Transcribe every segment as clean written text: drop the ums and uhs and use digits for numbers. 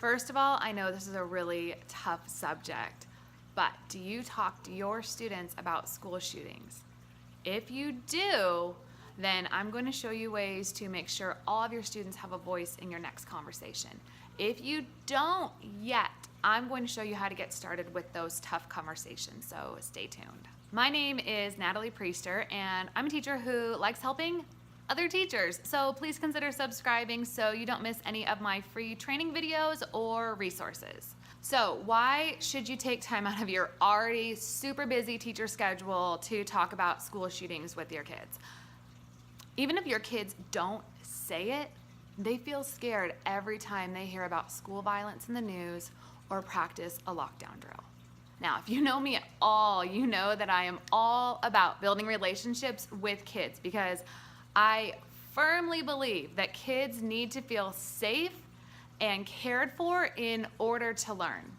First of all, I know this is a really tough subject, but do you talk to your students about school shootings? If you do, then I'm going to show you ways to make sure all of your students have a voice in your next conversation. If you don't yet, I'm going to show you how to get started with those tough conversations, so stay tuned. My name is Natalie Priester, and I'm a teacher who likes helping other teachers. So please consider subscribing so you don't miss any of my free training videos or resources. So why should you take time out of your already super busy teacher schedule to talk about school shootings with your kids? Even if your kids don't say it, they feel scared every time they hear about school violence in the news or practice a lockdown drill. Now, if you know me at all, you know that I am all about building relationships with kids because I firmly believe that kids need to feel safe and cared for in order to learn.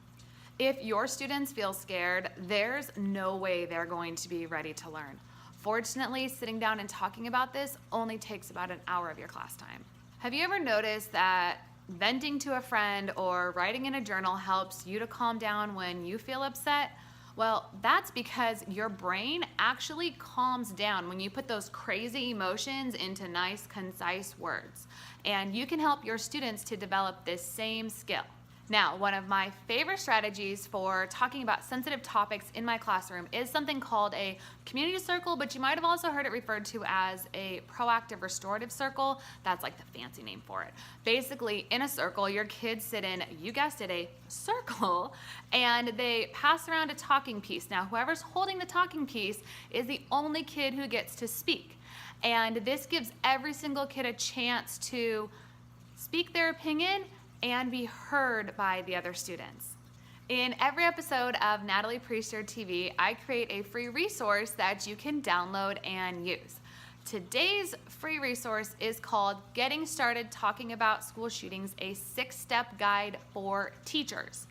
If your students feel scared, there's no way they're going to be ready to learn. Fortunately, sitting down and talking about this only takes about an hour of your class time. Have you ever noticed that venting to a friend or writing in a journal helps you to calm down when you feel upset? Well, that's because your brain actually calms down when you put those crazy emotions into nice, concise words. And you can help your students to develop this same skill. Now, one of my favorite strategies for talking about sensitive topics in my classroom is something called a community circle, but you might have also heard it referred to as a proactive restorative circle. That's like the fancy name for it. Basically, in a circle, your kids sit in, you guessed it, a circle, and they pass around a talking piece. Now, whoever's holding the talking piece is the only kid who gets to speak. And this gives every single kid a chance to speak their opinion and be heard by the other students. In every episode of Natalie Priester TV, I create a free resource that you can download and use. Today's free resource is called Getting Started Talking About School Shootings, a 6-step guide for teachers.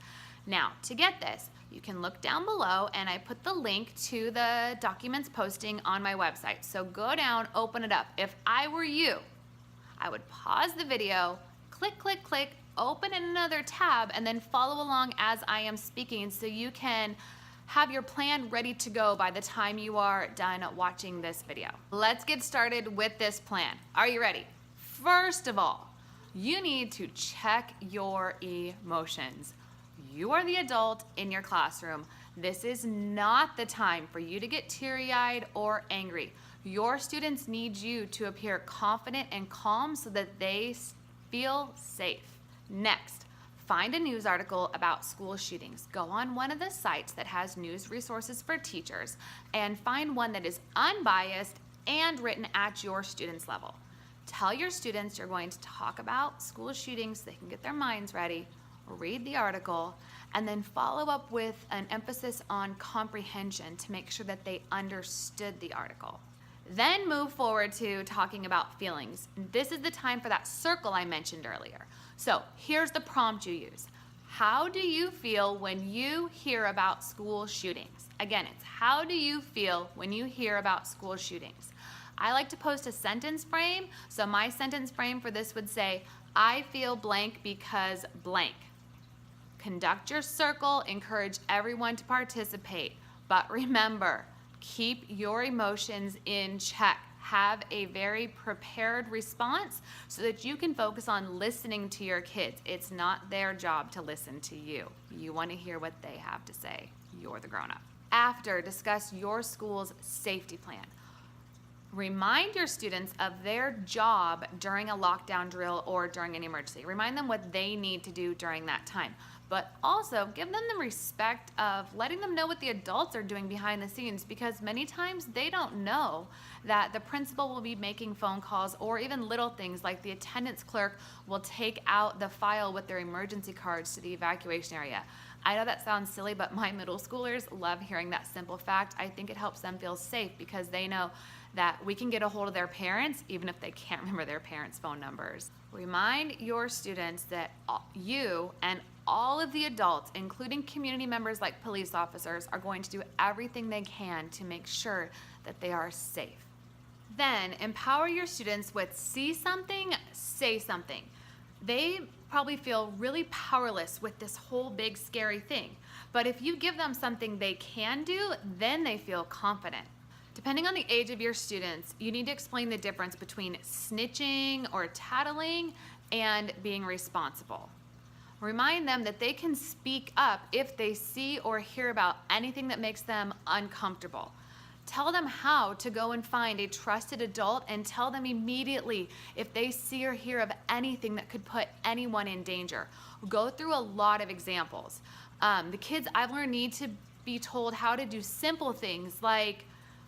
Now, to get this, you can look down below and I put the link to the documents posting on my website. So go down, open it up. If I were you, I would pause the video, click, click, click, open another tab, and then follow along as I am speaking so you can have your plan ready to go by the time you are done watching this video. Let's get started with this plan. Are you ready? First of all, you need to check your emotions. You are the adult in your classroom. This is not the time for you to get teary-eyed or angry. Your students need you to appear confident and calm so that they feel safe. Next, find a news article about school shootings. Go on one of the sites that has news resources for teachers and find one that is unbiased and written at your students' level. Tell your students you're going to talk about school shootings so they can get their minds ready, read the article, and then follow up with an emphasis on comprehension to make sure that they understood the article. Then move forward to talking about feelings. This is the time for that circle I mentioned earlier. So here's the prompt you use. How do you feel when you hear about school shootings? Again, it's how do you feel when you hear about school shootings? I like to post a sentence frame. So my sentence frame for this would say, I feel blank because blank. Conduct your circle, encourage everyone to participate. But remember, keep your emotions in check. Have a very prepared response so that you can focus on listening to your kids. It's not their job to listen to you. You want to hear what they have to say. You're the grown-up. After, discuss your school's safety plan. Remind your students of their job during a lockdown drill or during an emergency. Remind them what they need to do during that time. But also give them the respect of letting them know what the adults are doing behind the scenes, because many times they don't know that the principal will be making phone calls, or even little things like the attendance clerk will take out the file with their emergency cards to the evacuation area. I know that sounds silly, but my middle schoolers love hearing that simple fact. I think it helps them feel safe because they know that we can get a hold of their parents even if they can't remember their parents' phone numbers. Remind your students that you and all of the adults, including community members like police officers, are going to do everything they can to make sure that they are safe. Then empower your students with see something, say something. they probably feel really powerless with this whole big scary thing. But if you give them something they can do, then they feel confident. Depending on the age of your students, you need to explain the difference between snitching or tattling and being responsible. Remind them that they can speak up if they see or hear about anything that makes them uncomfortable. Tell them how to go and find a trusted adult and tell them immediately if they see or hear of anything that could put anyone in danger. Go through a lot of examples. The kids I've learned need to be told how to do simple things like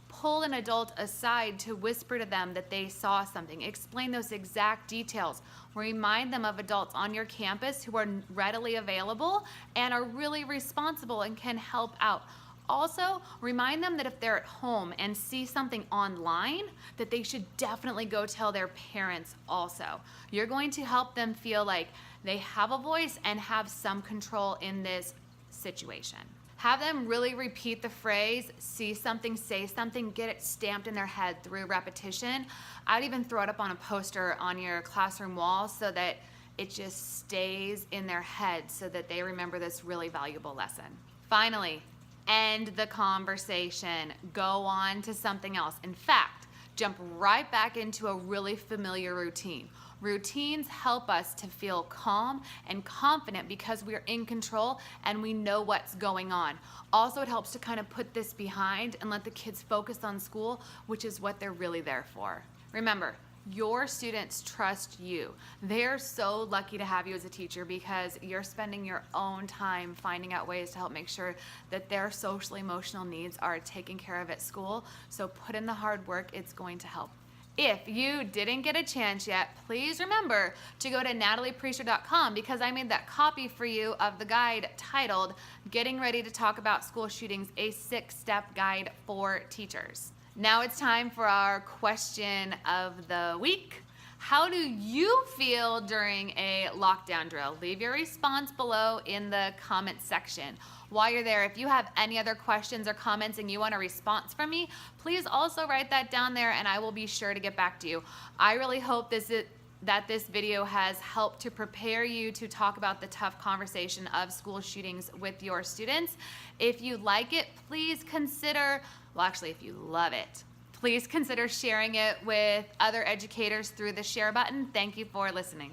pull an adult aside to whisper to them that they saw something. Explain those exact details. Remind them of adults on your campus who are readily available and are really responsible and can help out. Also, remind them that if they're at home and see something online, that they should definitely go tell their parents also. You're going to help them feel like they have a voice and have some control in this situation. Have them really repeat the phrase, see something, say something, get it stamped in their head through repetition. I'd even throw it up on a poster on your classroom wall so that it just stays in their head so that they remember this really valuable lesson. Finally, end the conversation. Go on to something else. In fact, jump right back into a really familiar routine. Routines help us to feel calm and confident because we're in control and we know what's going on. Also, it helps to kind of put this behind and let the kids focus on school, which is what they're really there for. Remember, your students trust you. They're so lucky to have you as a teacher because you're spending your own time finding out ways to help make sure that their social emotional needs are taken care of at school. So put in the hard work, it's going to help. If you didn't get a chance yet, please remember to go to nataliepriester.com because I made that copy for you of the guide titled Getting Ready to Talk About School Shootings, a 6-Step Guide for Teachers. Now it's time for our question of the week. How do you feel during a lockdown drill? Leave your response below in the comment section. While you're there, if you have any other questions or comments and you want a response from me, please also write that down there and I will be sure to get back to you. I really hope that this video has helped to prepare you to talk about the tough conversation of school shootings with your students. If you like it, please consider, well actually if you love it, please consider sharing it with other educators through the share button. Thank you for listening.